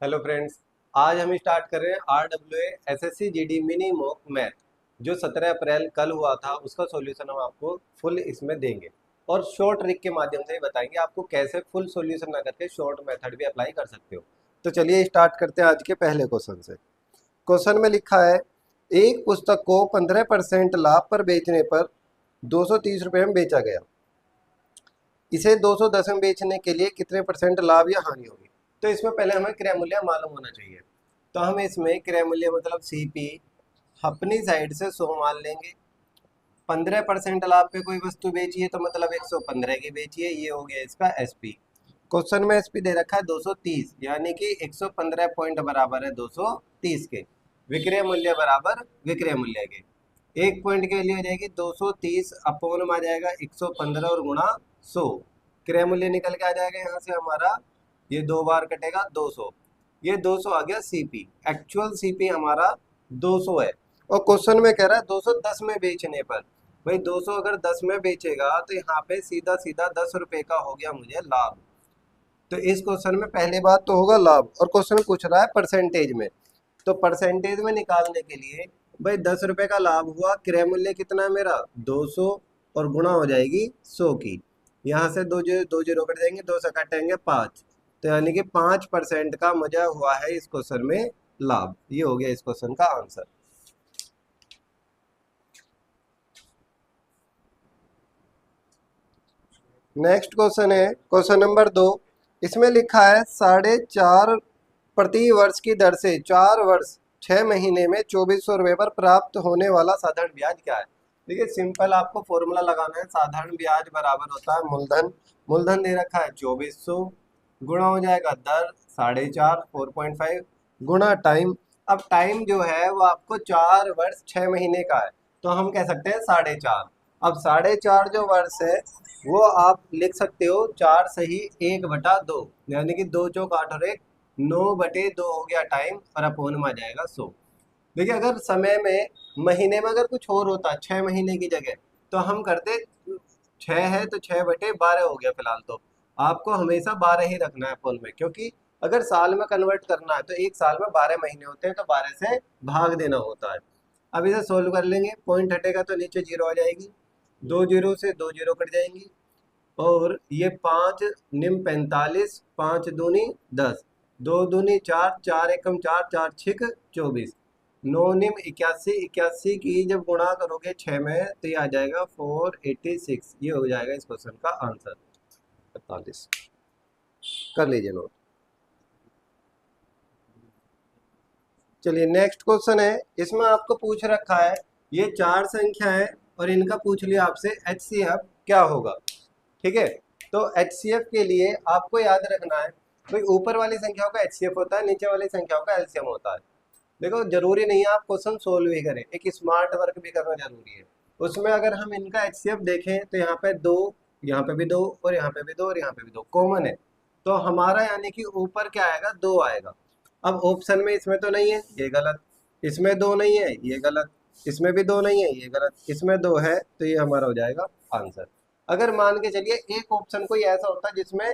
Hello friends. आज हम start कर रहे हैं RWA SSC GD mini mock math जो 17 अप्रैल कल हुआ था। उसका सॉल्यूशन हम आपको फुल इसमें देंगे और शॉर्ट ट्रिक के माध्यम से ही बताएंगे आपको कैसे फुल सॉल्यूशन ना करके शॉर्ट मेथड भी अप्लाई कर सकते हो। तो चलिए स्टार्ट करते हैं आज के पहले क्वेश्चन से। क्वेश्चन में लिखा है एक पुस्तक को 15% लाभ पर बेचने पर 230 रुपये में बेचा गया। इसे 210 में बेचने के लिए कितने परसेंट लाभ या हानि होगी। तो इसमें पहले हमें क्रय मूल्य मालूम होना चाहिए। तो हम इसमें क्रय मूल्य मतलब सीपी अपनी साइड से 100 मान लेंगे। 15% लाभ पे कोई वस्तु बेची है तो मतलब 115 की बेची है, ये हो गया इसका एसपी। क्वेश्चन में एसपी दे रखा है 230, यानी कि 115 पॉइंट बराबर है 230 के। विक्रय मूल्य बराबर विक्रय मूल्य के। एक पॉइंट के लिए हो जाएगी 230 अपोन में आ जाएगा 115 और गुणा 100। क्रय मूल्य निकल के आ जाएगा यहाँ से हमारा, ये दो बार कटेगा 200। ये 200 आ गया सीपी। एक्चुअल सीपी हमारा 200 है और क्वेश्चन में कह रहा है 210 में बेचने पर। भाई 200 अगर 10 में बेचेगा तो यहाँ पे सीधा सीधा 10 रुपए का हो गया मुझे लाभ। तो इस क्वेश्चन में पहली बात तो होगा लाभ, और क्वेश्चन पूछ रहा है परसेंटेज में। तो परसेंटेज में निकालने के लिए भाई 10 रुपए का लाभ हुआ, क्रय मूल्य कितना है मेरा 200 और गुणा हो जाएगी 100 की। यहाँ से दो जीरो कट जाएंगे, 2 से कटेंगे 5, तो यानी कि 5% का मुझे हुआ है इस क्वेश्चन में लाभ। ये हो गया इस क्वेश्चन का आंसर। नेक्स्ट क्वेश्चन है क्वेश्चन नंबर 2। इसमें लिखा है 4.5 प्रति वर्ष की दर से 4 वर्ष 6 महीने में 2400 रुपये पर प्राप्त होने वाला साधारण ब्याज क्या है। देखिए सिंपल आपको फॉर्मूला लगाना है। साधारण ब्याज बराबर होता है मूलधन। मूलधन दे रखा है 2400, गुणा हो जाएगा दर 4.5 4.5 गुणा टाइम। अब टाइम जो है वो आपको 4 वर्ष 6 महीने का है, तो हम कह सकते हैं 4.5। अब 4.5 जो वर्ष है वो आप लिख सकते हो 4 सही 1/2, यानी कि 2 चौक 8 और 1 9/2 हो गया टाइम, और अपोन में आ जाएगा 100। देखिए अगर समय में महीने में अगर कुछ और होता 6 महीने की जगह, तो हम करते 6 है तो 6/12 हो गया। फिलहाल तो आपको हमेशा 12 ही रखना है अपोन में, क्योंकि अगर साल में कन्वर्ट करना है तो एक साल में 12 महीने होते हैं, तो 12 से भाग देना होता है। अब इसे सोल्व कर लेंगे, पॉइंट हटेगा तो नीचे जीरो आ जाएगी, 2 जीरो से 2 जीरो कट जाएंगी, और ये 5 निम 45, 5 दूनी 10, 2 दूनी 4, 4 एकम 4, 4 छिक 24, 9 निम 81, 81 की जब गुणा करोगे 6 में तो ये आ जाएगा 486। ये हो जाएगा इस क्वेश्चन का आंसर 45। कर लीजिए नोट। चलिए नेक्स्ट क्वेश्चन है। इसमें आपको पूछ रखा है ये 4 संख्या है और इनका पूछ लिया आपसे HCF क्या होगा। ठीक है, तो HCF के लिए आपको याद रखना है भाई ऊपर वाली संख्याओं का HCF होता है, नीचे वाली संख्याओं का LCM होता है। देखो जरूरी नहीं है आप क्वेश्चन सोल्व ही करें, एक स्मार्ट वर्क भी करना जरूरी है। उसमें अगर हम इनका HCF देखें तो यहाँ पे 2, यहाँ पे भी 2, और यहाँ पे भी 2, और यहाँ पे भी 2 कॉमन है, तो हमारा यानी कि ऊपर क्या आएगा 2 आएगा। अब ऑप्शन में इसमें तो नहीं है, ये गलत। इसमें 2 नहीं है, ये गलत। इसमें भी 2 नहीं है, ये गलत। इसमें 2 है, तो ये हमारा हो जाएगा आंसर। अगर मान के चलिए एक ऑप्शन कोई ऐसा होता जिसमें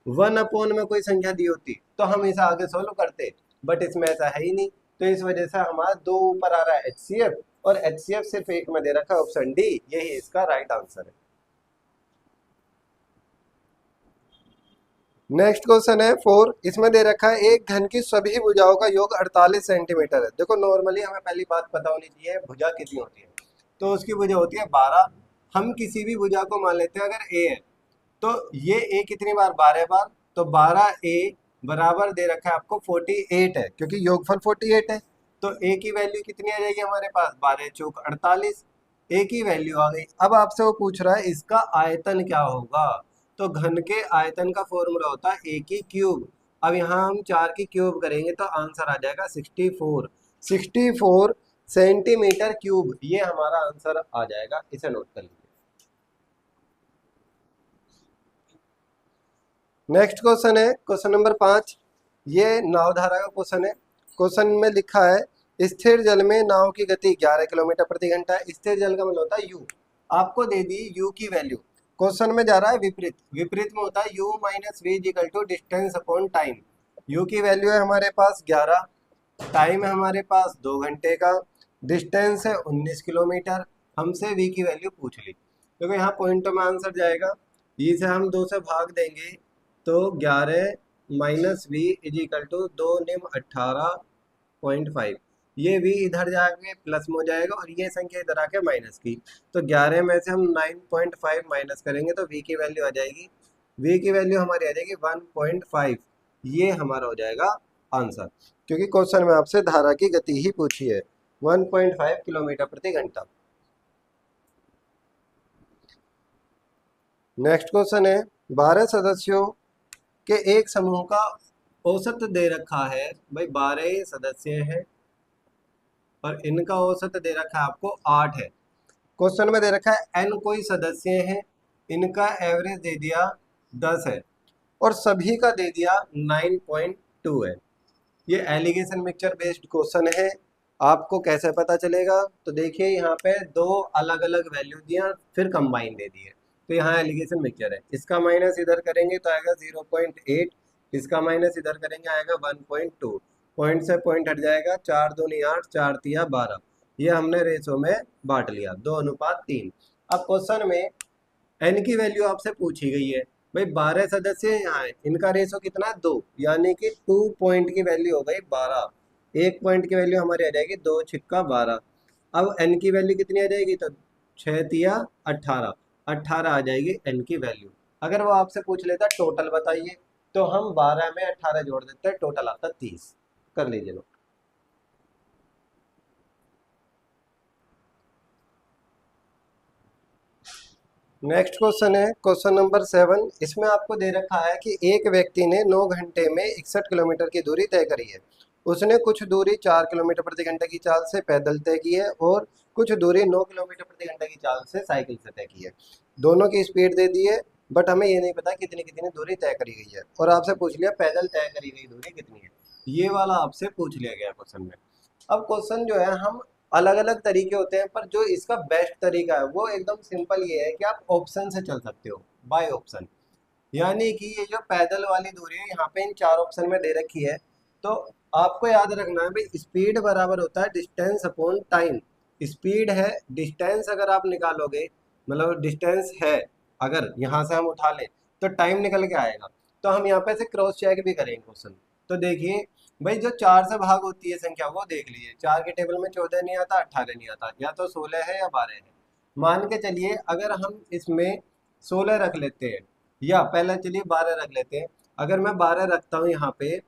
1 अपोन में कोई संख्या दी होती तो हम इसे आगे सोल्व करते, बट इसमें ऐसा है ही नहीं। तो इस वजह से हमारा 2 ऊपर आ रहा है HCF, और HCF सिर्फ एक में दे रखा है ऑप्शन डी, यही इसका राइट आंसर है। नेक्स्ट क्वेश्चन है 4। इसमें दे रखा है एक घन की सभी भुजाओं का योग 48 सेंटीमीटर है। देखो नॉर्मली हमें पहली बात पता होनी चाहिए भुजा कितनी होती है, तो उसकी भुजा होती है 12। हम किसी भी भुजा को मान लेते हैं, अगर ए है तो ये ए कितनी बार 12 बार, तो 12A बराबर दे रखा है आपको 48 है, क्योंकि योगफल 48 है। तो ए की वैल्यू कितनी आ जाएगी हमारे पास, 12 चौक 48, ए की वैल्यू आ गई। अब आपसे वो पूछ रहा है इसका आयतन क्या होगा। तो घन के आयतन का फॉर्मूला होता है ए की क्यूब। अब यहाँ हम 4 की क्यूब करेंगे तो आंसर आ जाएगा 64। 64 सेंटीमीटर क्यूब, ये हमारा आंसर आ जाएगा। इसे नोट कर लीजिए। नेक्स्ट क्वेश्चन है क्वेश्चन नंबर 5। ये नावधारा का क्वेश्चन है। क्वेश्चन में लिखा है स्थिर जल में नाव की गति 11 किलोमीटर प्रति घंटा है। स्थिर जल का मतलब होता है यू। आपको दे दी यू की वैल्यू। क्वेश्चन में जा रहा है विपरीत, विपरीत में होता है u - v = distance upon time. You की वैल्यू है हमारे पास 11, टाइम है हमारे पास 2 घंटे का, डिस्टेंस है 19 किलोमीटर। हमसे वी की वैल्यू पूछ ली, क्योंकि यहाँ पॉइंटों में आंसर जाएगा। ई से हम 2 से भाग देंगे तो 11 minus v is equal to 2 निम 18.5। ये वी इधर जाके प्लस में हो जाएगा और ये संख्या इधर आके माइनस की। तो 11 में से हम 9.5 माइनस करेंगे तो वी की वैल्यू आ जाएगी, वी की वैल्यू हमारी आ जाएगी 1.5। ये हमारा हो जाएगा आंसर, क्योंकि क्वेश्चन में आपसे धारा की गति ही पूछी है, 1.5 किलोमीटर प्रति घंटा। नेक्स्ट क्वेश्चन है, 12 सदस्यों के एक समूह का औसत दे रखा है। भाई 12 सदस्य हैं और इनका औसत दे रखा है आपको 8 है। क्वेश्चन में दे रखा है n कोई सदस्य हैं, इनका एवरेज दे दिया 10 है और सभी का दे दिया 9.2 है। ये एलिगेशन मिक्सचर बेस्ड क्वेश्चन है। आपको कैसे पता चलेगा? तो देखिए यहाँ पे दो अलग अलग वैल्यू दिया फिर कंबाइन दे दिए, तो यहाँ एलिगेशन मिक्सचर है। इसका माइनस इधर करेंगे तो आएगा 0.8, इसका माइनस इधर करेंगे आएगा 1.2। पॉइंट से पॉइंट हट जाएगा, 4 दूनी 8, 4 तिया 12। ये हमने रेशो में बांट लिया 2:3। अब क्वेश्चन में एन की वैल्यू आपसे पूछी गई है। भाई 12 सदस्य यहाँ है, इनका रेशो कितना है 2, यानी कि 2 पॉइंट की वैल्यू हो गई 12। एक पॉइंट की वैल्यू हमारी आ जाएगी 2 छिक्का 12। अब एन की वैल्यू कितनी आ जाएगी? तो 6 तिया 18, 18 आ जाएगी एन की वैल्यू। अगर वो आपसे पूछ लेता टोटल बताइए, तो हम 12 में 18 जोड़ देते हैं, टोटल आता 30। कर लीजिए लोग। नेक्स्ट क्वेश्चन है क्वेश्चन नंबर 7। इसमें आपको दे रखा है कि एक व्यक्ति ने 9 घंटे में 61 किलोमीटर की दूरी तय करी है। उसने कुछ दूरी 4 किलोमीटर प्रति घंटे की चाल से पैदल तय की है और कुछ दूरी 9 किलोमीटर प्रति घंटे की चाल से साइकिल से तय की है। दोनों की स्पीड दे दी है, बट हमें ये नहीं पता कितनी कितनी दूरी तय करी गई है। और आपसे पूछ लिया पैदल तय करी गई दूरी कितनी है, ये वाला आपसे पूछ लिया गया क्वेश्चन में। अब क्वेश्चन जो है, हम अलग अलग तरीके होते हैं, पर जो इसका बेस्ट तरीका है वो एकदम सिंपल ये है कि आप ऑप्शन से चल सकते हो, बाय ऑप्शन। यानी कि ये जो पैदल वाली दूरी है यहाँ पे इन 4 ऑप्शन में दे रखी है, तो आपको याद रखना है भाई स्पीड बराबर होता है डिस्टेंस अपॉन टाइम। स्पीड है, डिस्टेंस अगर आप निकालोगे, मतलब डिस्टेंस है अगर यहाँ से हम उठा लें तो टाइम निकल के आएगा। तो हम यहाँ पे से क्रॉस चेक भी करेंगे क्वेश्चन। तो देखिए भाई जो 4 से भाग होती है संख्या वो देख लीजिए, 4 के टेबल में 14 नहीं आता, 18 नहीं आता, या तो 16 है या 12 है। मान के चलिए अगर हम इसमें 16 रख लेते हैं, या पहले चलिए 12 रख लेते हैं। अगर मैं 12 रखता हूँ यहाँ पे,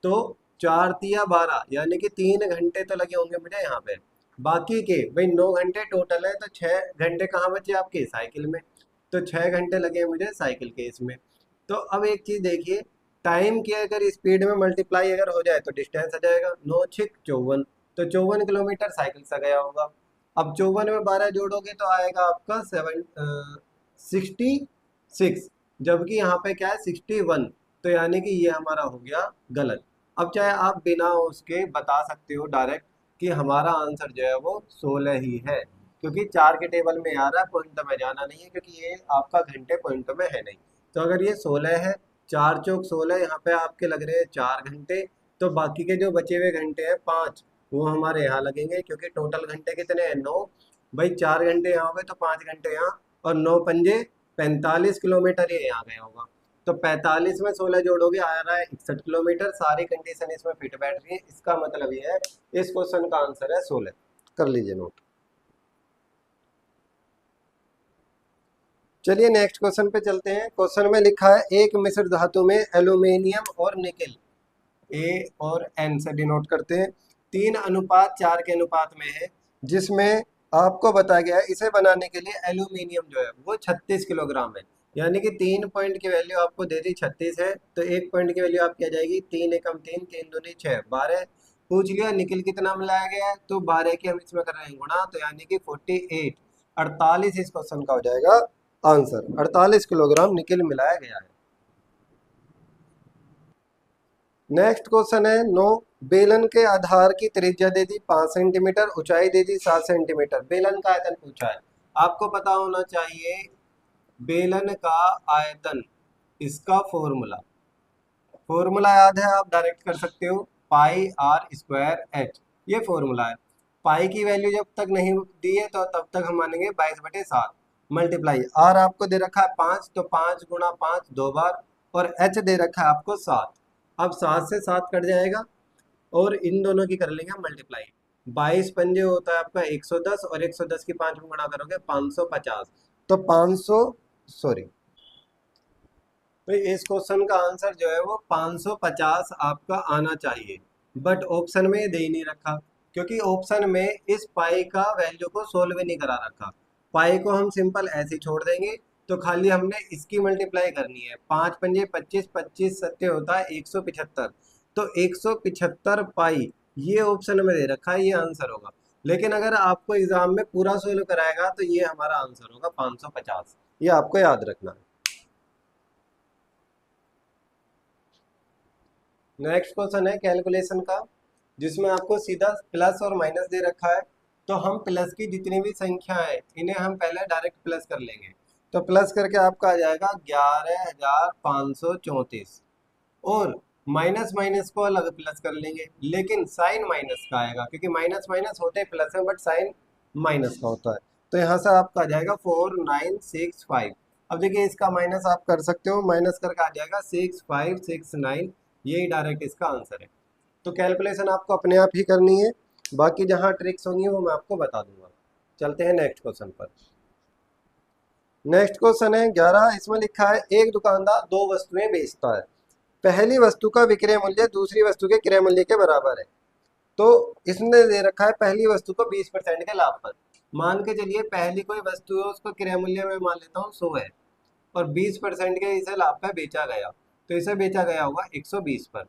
तो 4 तिया 12, यानी कि 3 घंटे तो लगे होंगे मुझे यहाँ पे। बाकी के भाई 9 घंटे टोटल है, तो 6 घंटे कहाँ बचे आपके? साइकिल में। तो 6 घंटे लगे मुझे साइकिल के इसमें। तो अब एक चीज़ देखिए, टाइम की अगर स्पीड में मल्टीप्लाई अगर हो जाए तो डिस्टेंस आ जाएगा, 9 छिक 54, तो 54 किलोमीटर साइकिल से गया होगा। अब 54 में 12 जोड़ोगे तो आएगा आपका 66, जबकि यहाँ पे क्या है 61। तो यानी कि ये हमारा हो गया गलत। अब चाहे आप बिना उसके बता सकते हो डायरेक्ट कि हमारा आंसर जो है वो 16 ही है, क्योंकि 4 के टेबल में आ रहा है, पॉइंट में जाना नहीं है, क्योंकि ये आपका घंटे पॉइंट में है नहीं। तो अगर ये 16 है, 4 चौक 16, यहाँ पे आपके लग रहे हैं 4 घंटे, तो बाकी के जो बचे हुए घंटे हैं 5, वो हमारे यहाँ लगेंगे, क्योंकि टोटल घंटे कितने हैं 9। भाई 4 घंटे यहाँ हो गए तो 5 घंटे यहाँ, और 9 पंजे 45 किलोमीटर ये यहाँ गया होगा। तो 45 में 16 जोड़ोगे आ रहा है 61 किलोमीटर। सारी कंडीशन इसमें फिट बैठ रही है, इसका मतलब ये है इस क्वेश्चन का आंसर है 16। कर लीजिए नोट। चलिए नेक्स्ट क्वेश्चन पे चलते हैं। क्वेश्चन में लिखा है एक मिश्र धातु में एल्यूमिनियम और निकेल, ए और एन से डिनोट करते हैं, 3:4 के अनुपात में है, जिसमें आपको बताया गया है इसे बनाने के लिए एल्यूमिनियम जो है वो 36 किलोग्राम है। यानी कि 3 पॉइंट की वैल्यू आपको दे दी 36 है, तो 1 पॉइंट की वैल्यू आपकी आ जाएगी 3 एकम 3, 3 दूनी 6, 12। पूछ लिया निकल कितना मिलाया गया है, तो 12 की हम इसमें कर रहे हैं गुणा, तो यानी कि 48, 48 इस क्वेश्चन का हो जाएगा आंसर। 48 किलोग्राम निकल मिलाया गया है। नेक्स्ट क्वेश्चन है 9। बेलन के आधार की त्रिज्या दे दी 5 सेंटीमीटर, ऊंचाई दे दी 7 सेंटीमीटर, बेलन का आयतन पूछा है। आपको पता होना चाहिए बेलन का आयतन, इसका फॉर्मूला, फॉर्मूला याद है, आप डायरेक्ट कर सकते हो, पाई आर स्क्वायर एच, ये फॉर्मूला है। पाई की वैल्यू जब तक नहीं दी है तो तब तक हम मानेंगे 22/7 मल्टीप्लाई, आर आपको दे रखा है 5, तो 5 गुणा 5 2 बार, और एच दे रखा है आपको 7। अब 7 से 7 कट जाएगा और इन दोनों की कर लेंगे मल्टीप्लाई। 22 पंजे होता है आपका 110, और 110 की 5 में गुणा करोगे 550, तो 500 सॉरी, तो इस क्वेश्चन का आंसर जो है वो 550 आपका आना चाहिए। बट ऑप्शन में दे ही नहीं रखा, क्योंकि ऑप्शन में इस पाई का वैल्यू को सोल्व ही नहीं करा रखा। पाई को हम सिंपल ऐसे ही छोड़ देंगे, तो खाली हमने इसकी मल्टीप्लाई करनी है। 5 पंजे 25, 25 सत्ते होता है 175, तो 175 पाई ये ऑप्शन में दे रखा है, ये आंसर होगा। लेकिन अगर आपको एग्जाम में पूरा सोल्व कराएगा तो ये हमारा आंसर होगा 550, ये आपको याद रखना है। नेक्स्ट क्वेश्चन है कैलकुलेशन का, जिसमें आपको सीधा प्लस और माइनस दे रखा है। तो हम प्लस की जितनी भी संख्या है इन्हें हम पहले डायरेक्ट प्लस कर लेंगे। तो प्लस करके आपका आ जाएगा 11,534, और माइनस माइनस को अलग प्लस कर लेंगे, लेकिन साइन माइनस का आएगा, क्योंकि माइनस माइनस होते प्लस है बट साइन माइनस का होता है। तो यहाँ से आपका आ जाएगा 4965। अब देखिए इसका माइनस आप कर सकते हो, माइनस करके आ जाएगा 6569, यही डायरेक्ट इसका आंसर है। तो कैलकुलेशन आपको अपने आप ही करनी है, बाकी जहाँ ट्रिक्स होंगी वो मैं आपको बता दूंगा। चलते हैं नेक्स्ट क्वेश्चन पर। नेक्स्ट क्वेश्चन है 11, इसमें लिखा है एक दुकानदार दो वस्तुएं बेचता है, पहली वस्तु का विक्रय मूल्य दूसरी वस्तु के क्रय मूल्य के बराबर है। तो इसने दे रखा है पहली वस्तु को 20% के लाभ पर। मान के चलिए पहली कोई वस्तु है, उसको क्रय मूल्य में मान लेता हूँ 100 है, और 20% के इसे लाभ पर बेचा गया, तो इसे बेचा गया होगा 120 पर।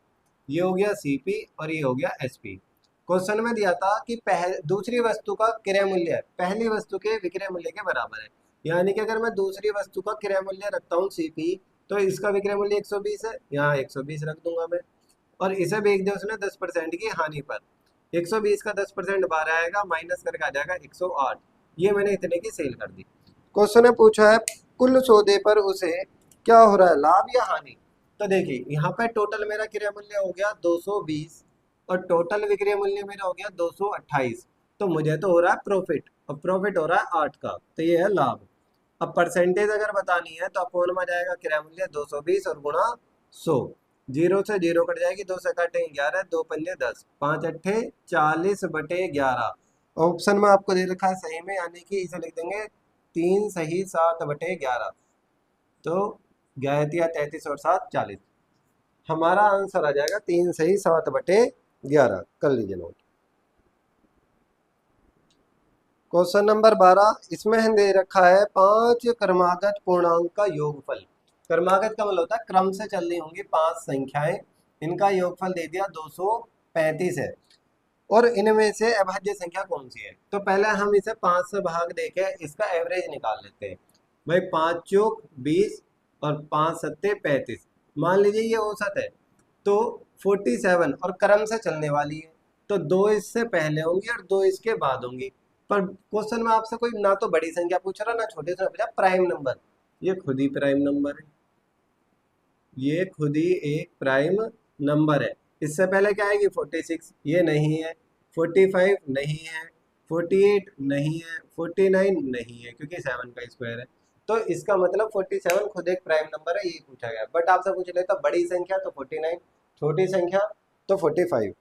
ये हो गया सीपी और ये हो गया एसपी। क्वेश्चन में दिया था कि दूसरी वस्तु का क्रय मूल्य पहली वस्तु के विक्रय मूल्य के बराबर है। यानी कि अगर मैं दूसरी वस्तु का क्रय मूल्य रखता हूँ सीपी, तो इसका विक्रय मूल्य 120 है, यहाँ 120 रख दूंगा मैं, और इसे बेच दिया उसने 10% की हानि पर। 120 का 10% बाहर आएगा, माइनस करके आ जाएगा 108, ये मैंने इतने की सेल कर दी। क्वेश्चन ने पूछा है कुल सौदे पर उसे क्या हो रहा है, लाभ या हानि। तो देखिए यहाँ पे टोटल मेरा क्रय मूल्य हो गया 220, और टोटल विक्रय मूल्य मेरा हो गया 228, तो मुझे तो हो रहा है प्रॉफिट, और प्रॉफिट हो रहा है 8 का, तो ये है लाभ। अब परसेंटेज अगर बतानी है तो अपोन में जाएगा क्रय मूल्य 220 और गुणा 100, जीरो से जीरो कट जाएगी, 2 से काटे 11, 2 पंजे 10, 5 अट्ठे 40/11। ऑप्शन में आपको दे रखा है सही में, यानी कि इसे लिख देंगे 3 सही 7/11, तो 11 33 और 7 40, हमारा आंसर आ जाएगा 3 सही 7/11। कर लीजिए नोट। क्वेश्चन नंबर 12, इसमें दे रखा है 5 क्रमागत पूर्णांक का योगफल। क्रमागत का मतलब होता है क्रम से चल रही होंगी 5 संख्याएं, इनका योगफल दे दिया 235 है, और इनमें से अभाज्य संख्या कौन सी है। तो पहले हम इसे 5 से भाग देके इसका एवरेज निकाल लेते हैं। भाई 5 चौक 20 और 5 सत्ते 35, मान लीजिए ये औसत है, तो 47, और क्रम से चलने वाली है, तो 2 इससे पहले होंगी और 2 इसके बाद होंगी। पर क्वेश्चन में आपसे कोई ना तो बड़ी संख्या पूछ रहा ना छोटी संख्या पूछा, प्राइम नंबर, ये खुद ही प्राइम नंबर है, ये खुद ही एक प्राइम नंबर है। इससे पहले क्या आएगी 46, ये नहीं है, 45 नहीं है, 48 नहीं है, 49 नहीं है, क्योंकि 7 का स्क्वायर है। तो इसका मतलब 47 खुद एक प्राइम नंबर है, ये पूछा गया। बट आपसे पूछ लेता बड़ी संख्या तो 49, छोटी संख्या तो 45।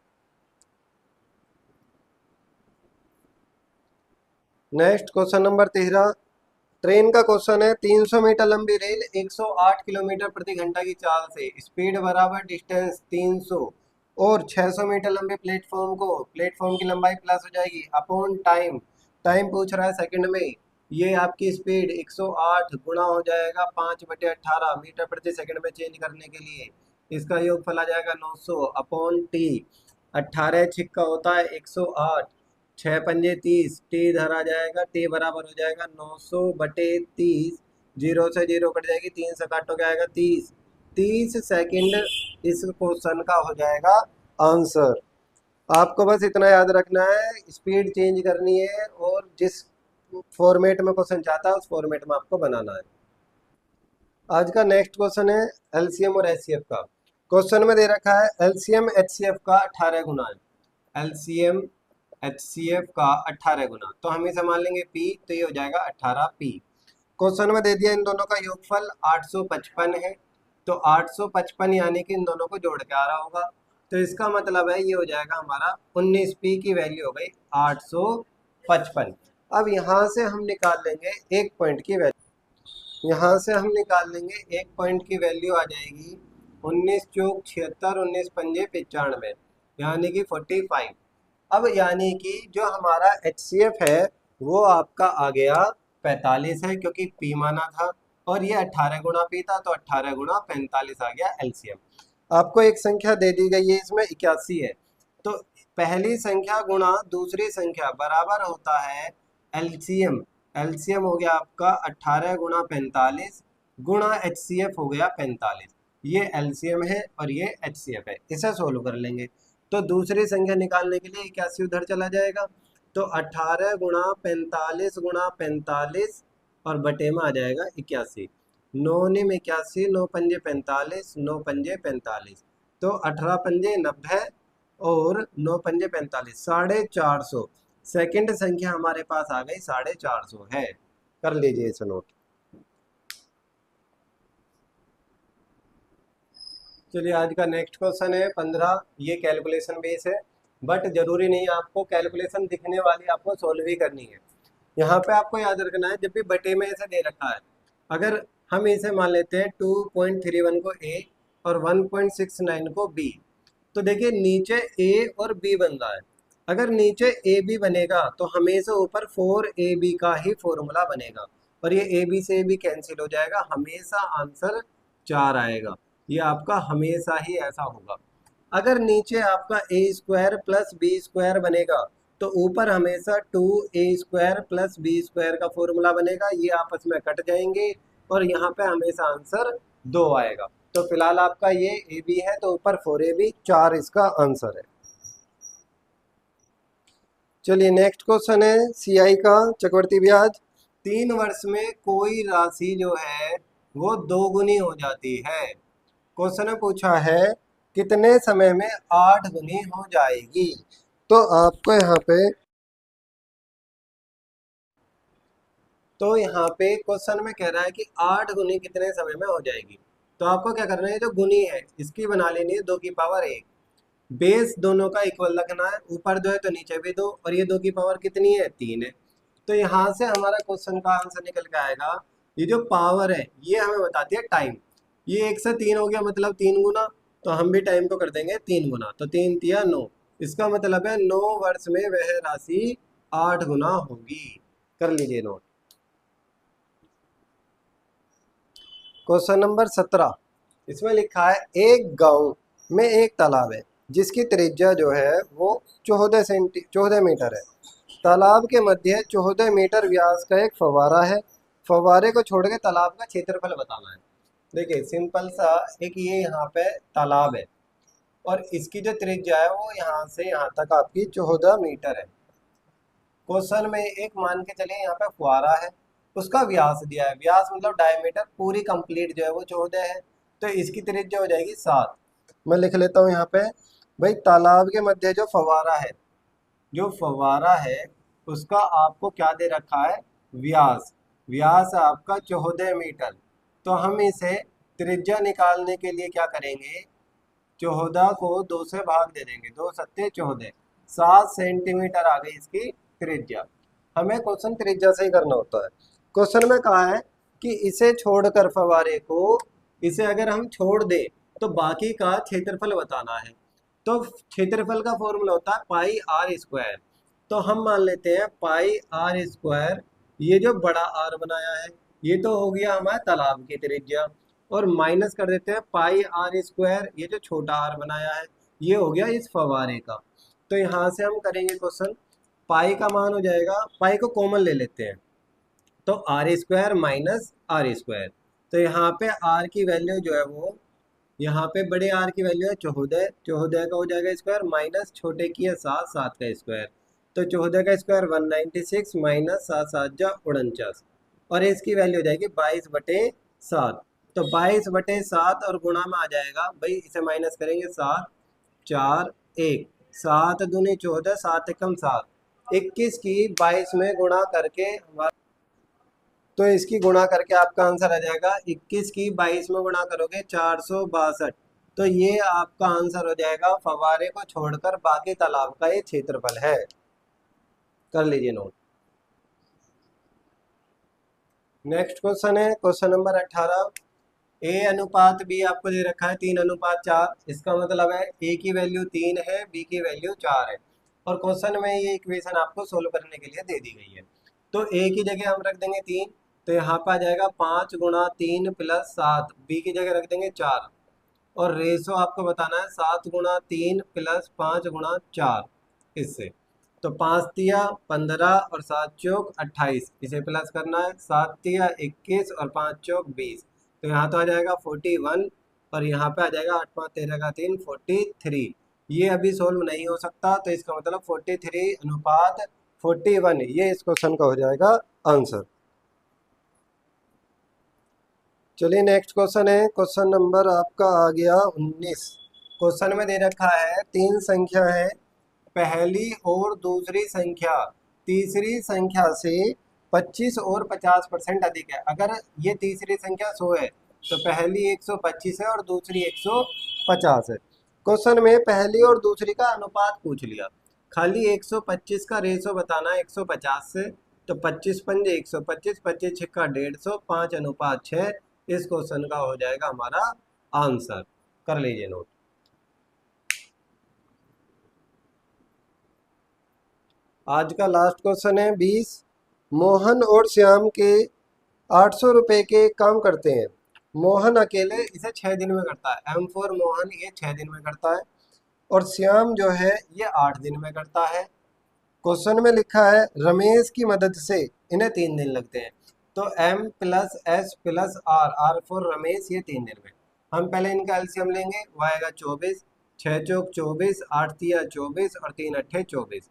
नेक्स्ट क्वेश्चन नंबर 13, ट्रेन का क्वेश्चन है 300 मीटर लंबी रेल 108 किलोमीटर प्रति घंटा की चाल से, स्पीड बराबर डिस्टेंस 300, और 600 मीटर लंबे प्लेटफॉर्म की लंबाई प्लस हो जाएगी अपॉन टाइम, टाइम पूछ रहा है सेकंड में। ये आपकी स्पीड 108 गुणा हो जाएगा 5/18 मीटर प्रति सेकंड में चेंज करने के लिए, इसका योगफल आ जाएगा 900 अपॉन टी। 18 छिक्का होता है 108, 6 पंजे 30, टी इधर आ जाएगा, टी बराबर हो जाएगा 900/30, जीरो से जीरो कट जाएगी, 3 से काटोगे आएगा 30, 30 सेकंड इस क्वेश्चन का हो जाएगा आंसर। आपको बस इतना याद रखना है, स्पीड चेंज करनी है, और जिस फॉर्मेट में क्वेश्चन चाहता है उस फॉर्मेट में आपको बनाना है। आज का नेक्स्ट क्वेश्चन है एलसीएम और एचसीएफ का। क्वेश्चन में दे रखा है एलसीएम एचसीएफ का 18 गुना है। एलसीएम एचसीएफ का 18 गुना, तो हम इसे मान लेंगे पी, तो ये हो जाएगा 18 पी। क्वेश्चन में दे दिया इन दोनों का योगफल 855 है, तो 855 यानी कि इन दोनों को जोड़ के आ रहा होगा, तो इसका मतलब है ये हो जाएगा हमारा 19 पी की वैल्यू हो गई 855। अब यहाँ से हम निकाल लेंगे एक पॉइंट की वैल्यू, यहाँ से हम निकाल लेंगे एक पॉइंट की वैल्यू आ जाएगी 19 चौक 76, 19 पंजे 95, यानी कि 45। अब यानी कि जो हमारा HCF है वो आपका आ गया 45 है, क्योंकि P माना था, और ये 18 गुना P था, तो 18 गुना 45 आ गया LCM। आपको एक संख्या दे दी गई है, इसमें 81 है, तो पहली संख्या गुणा दूसरी संख्या बराबर होता है LCM। LCM हो गया आपका 18 गुना 45 गुणा HCF हो गया 45। ये LCM है और ये HCF है, इसे सोल्व कर लेंगे। तो दूसरी संख्या निकालने के लिए 81 उधर चला जाएगा, तो 18 गुणा 45 गुणा 45 और बटे में आ जाएगा 81। 9 निम 81, 9 पंजे 45, 9 पंजे 45, तो 18 पंजे 90 और 9 पंजे 45, 450। सेकंड संख्या हमारे पास आ गई 450 है। कर लीजिए इसे नोट। चलिए आज का नेक्स्ट क्वेश्चन है 15। ये कैलकुलेशन बेस है, बट जरूरी नहीं आपको कैलकुलेशन दिखने वाली आपको सोल्व ही करनी है। यहाँ पे आपको याद रखना है, जब भी बटे में ऐसा दे रखा है, अगर हम इसे मान लेते हैं 2.31 को A और 1.69 को B, तो देखिए नीचे A और B बन रहा है। अगर नीचे AB बनेगा तो हमेशा ऊपर 4AB का ही फॉर्मूला बनेगा, और ये AB से AB कैंसिल हो जाएगा, हमेशा आंसर 4 आएगा। ये आपका हमेशा ही ऐसा होगा। अगर नीचे आपका A² प्लस B² बनेगा तो ऊपर हमेशा 2A² प्लस B² का फॉर्मूला बनेगा, ये आपस में कट जाएंगे और यहाँ पे हमेशा आंसर 2 आएगा। तो फिलहाल आपका ये AB है, तो ऊपर 4AB, 4 इसका आंसर है। चलिए नेक्स्ट क्वेश्चन है CI का चक्रवर्ती ब्याज। 3 वर्ष में कोई राशि जो है वो 2 गुनी हो जाती है। क्वेश्चन में पूछा है कितने समय में 8 गुनी हो जाएगी। तो आपको यहाँ पे क्वेश्चन में कह रहा है कि 8 गुनी कितने समय में हो जाएगी। तो आपको क्या करना है, जो गुनी है इसकी बना लेनी है 2 की पावर 1। बेस दोनों का इक्वल रखना है, ऊपर 2 है तो नीचे भी 2, और ये 2 की पावर कितनी है, 3 है। तो यहाँ से हमारा क्वेश्चन का आंसर निकल के आएगा, ये जो पावर है ये हमें बताती है टाइम। ये 1 से 3 हो गया, मतलब 3 गुना, तो हम भी टाइम को कर देंगे 3 गुना, तो 3 तिया 9। इसका मतलब है 9 वर्ष में वह राशि 8 गुना होगी। कर लीजिए नोट। क्वेश्चन नंबर 17, इसमें लिखा है एक गांव में एक तालाब है जिसकी त्रिज्या जो है वो 14 मीटर है। तालाब के मध्य 14 मीटर व्यास का एक फव्वारा है। फव्वारे को छोड़ के तालाब का क्षेत्रफल बताना है। देखिए सिंपल सा, एक ये यहाँ पे तालाब है और इसकी जो त्रिज्या है वो यहाँ से यहाँ तक आपकी 14 मीटर है। क्वेश्चन में एक मान के चलिए यहाँ पे फुहारा है, उसका व्यास दिया है, व्यास मतलब डायमीटर पूरी कंप्लीट जो है वो 14 है, तो इसकी त्रिज्या हो जाएगी 7। मैं लिख लेता हूँ यहाँ पे, भाई तालाब के मध्य जो फव्वारा है, जो फव्वारा है उसका आपको क्या दे रखा है, व्यास। व्यास है आपका 14 मीटर। तो हम इसे त्रिज्या निकालने के लिए क्या करेंगे, 14 को 2 से भाग दे देंगे, 2 सत्ते 14, 7 सेंटीमीटर आ गई इसकी त्रिज्या। हमें क्वेश्चन त्रिज्या से ही करना होता है। क्वेश्चन में कहा है कि इसे छोड़कर फव्वारे को, इसे अगर हम छोड़ दें तो बाकी का क्षेत्रफल बताना है। तो क्षेत्रफल का फॉर्मूला होता है पाई आर स्क्वायर। तो हम मान लेते हैं पाई आर स्क्वायर, ये जो बड़ा आर बनाया है ये तो हो गया हमारे तालाब की त्रिज्या, और माइनस कर देते हैं पाई आर स्क्वायर, ये जो छोटा आर बनाया है ये हो गया इस फव्वारे का। तो यहाँ से हम करेंगे क्वेश्चन, पाई का मान हो जाएगा, पाई को कॉमन ले लेते हैं, तो r square minus r square. तो यहाँ पे आर की वैल्यू जो है वो, यहाँ पे बड़े आर की वैल्यू है 14, 14 का हो जाएगा स्क्वायर, माइनस छोटे की है 7, 7 का स्क्वायर, तो 14 का स्क्वायर 196 माइनस 7 7 जा 49, और इसकी वैल्यू हो जाएगी 22/7। तो 22/7 और गुणा में आ जाएगा भाई, इसे माइनस करेंगे 7 4 1, 7 दूनी 14, 7 एकम 7, 21 की 22 में गुणा करके हमारा, तो इसकी गुणा करके आपका आंसर आ जाएगा 21 की 22 में गुणा करोगे 462। तो ये आपका आंसर हो जाएगा, फव्वारे को छोड़कर बाकी तालाब का ये क्षेत्रफल है। कर लीजिए नोट। नेक्स्ट क्वेश्चन है क्वेश्चन नंबर 18। ए अनुपात बी आपको दे रखा है 3:4। इसका मतलब है ए की वैल्यू 3 है, बी की वैल्यू 4 है, और क्वेश्चन में ये इक्वेशन आपको सोल्व करने के लिए दे दी गई है। तो ए की जगह हम रख देंगे 3, तो यहाँ पर आ जाएगा 5 गुणा 3 प्लस 7, बी की जगह रख देंगे 4, और रेशो आपको बताना है 7 गुणा 3 प्लस 5 गुणा 4 इससे। तो 5 तिया 15 और 7 चौक 28, इसे प्लस करना है, 7 तिया 21 और 5 चौक 20, तो यहाँ तो आ जाएगा 41, और यहाँ पे आ जाएगा 8 5 13 का 3 43। ये अभी सोल्व नहीं हो सकता, तो इसका मतलब 43 अनुपात 41, ये इस क्वेश्चन का हो जाएगा आंसर। चलिए नेक्स्ट क्वेश्चन है क्वेश्चन नंबर आपका आ गया 19। क्वेश्चन में दे रखा है 3 संख्या है, पहली और दूसरी संख्या तीसरी संख्या से 25 और 50% अधिक है। अगर ये तीसरी संख्या 100 है तो पहली 125 है और दूसरी 150 है। क्वेश्चन में पहली और दूसरी का अनुपात पूछ लिया, खाली 125 का रेशो बताना है 150 से, तो 25 पंजे 125, 25 छिक्का 150, 5:6 इस क्वेश्चन का हो जाएगा हमारा आंसर। कर लीजिए नोट। आज का लास्ट क्वेश्चन है 20। मोहन और श्याम के 800 रुपए के काम करते हैं। मोहन अकेले इसे 6 दिन में करता है, एम फॉर मोहन ये 6 दिन में करता है, और श्याम जो है ये 8 दिन में करता है। क्वेश्चन में लिखा है रमेश की मदद से इन्हें 3 दिन लगते हैं। तो m plus s plus r, r for Ramesh, ये 3 दिन में। हम पहले इनका एलसीएम लेंगे, वो आएगा 24, 6 चौक 24, 8 तिया 24 और 3 अट्ठे 24।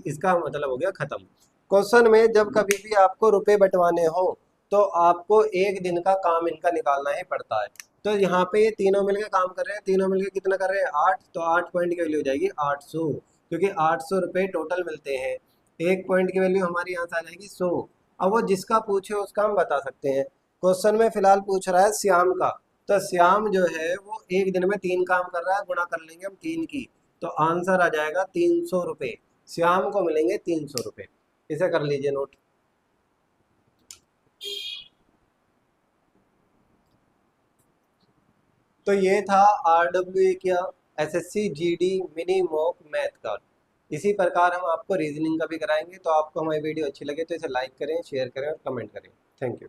इसका मतलब हो गया खत्म। क्वेश्चन में जब कभी भी आपको रुपए बंटवाने हो तो आपको एक दिन का काम इनका निकालना ही पड़ता है। तो यहाँ पे ये तीनों मिलकर काम कर रहे हैं, तीनों मिलकर कितना कर रहे हैं 8, तो 8 पॉइंट की वैल्यू हो जाएगी 800, क्योंकि 800 रुपये टोटल मिलते हैं। एक पॉइंट की वैल्यू हमारी यहाँ से आ जाएगी 100। अब वो जिसका पूछे उसका हम बता सकते हैं। क्वेश्चन में फिलहाल पूछ रहा है श्याम का, तो श्याम जो है वो एक दिन में 3 काम कर रहा है, गुणा कर लेंगे हम 3 की, तो आंसर आ जाएगा 300 रुपये। श्याम को मिलेंगे 300 रुपये। इसे कर लीजिए नोट। तो ये था RWA का SSC GD mini mock math का। इसी प्रकार हम आपको रीजनिंग का भी कराएंगे। तो आपको हमारी वीडियो अच्छी लगे तो इसे लाइक करें, शेयर करें और कमेंट करें। Thank you.